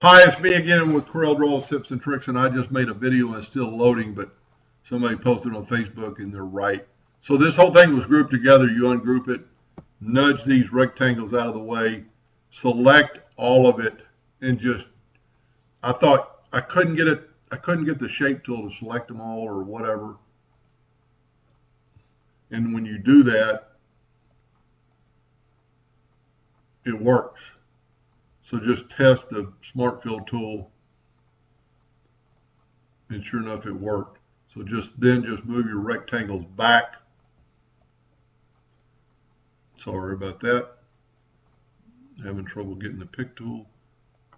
Hi, it's me again with Corel Draw Tips and Tricks, and I just made a video and it's still loading, but somebody posted on Facebook and they're right. So this whole thing was grouped together. You ungroup it, nudge these rectangles out of the way, select all of it, and just, I thought I couldn't get it, I couldn't get the shape tool to select them all or whatever. And when you do that, it works. So just test the Smart Fill tool, and sure enough, it worked. So just move your rectangles back. Sorry about that. Having trouble getting the pick tool.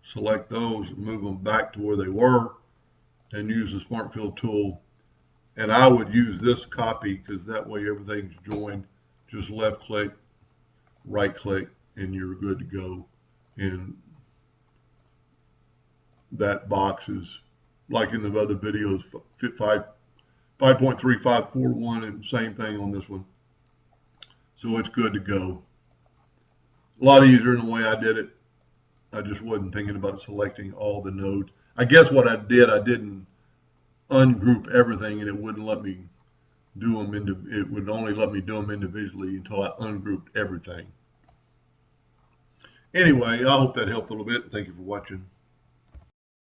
Select those and move them back to where they were and use the Smart Fill tool. And I would use this copy because that way everything's joined. Just left click, right click, and you're good to go. And that box is like in the other videos, 5.3541, and same thing on this one. So it's good to go. A lot easier than the way I did it. I just wasn't thinking about selecting all the nodes. I guess what I didn't ungroup everything, and it wouldn't let me do them it would only let me do them individually until I ungrouped everything. Anyway, I hope that helped a little bit. Thank you for watching.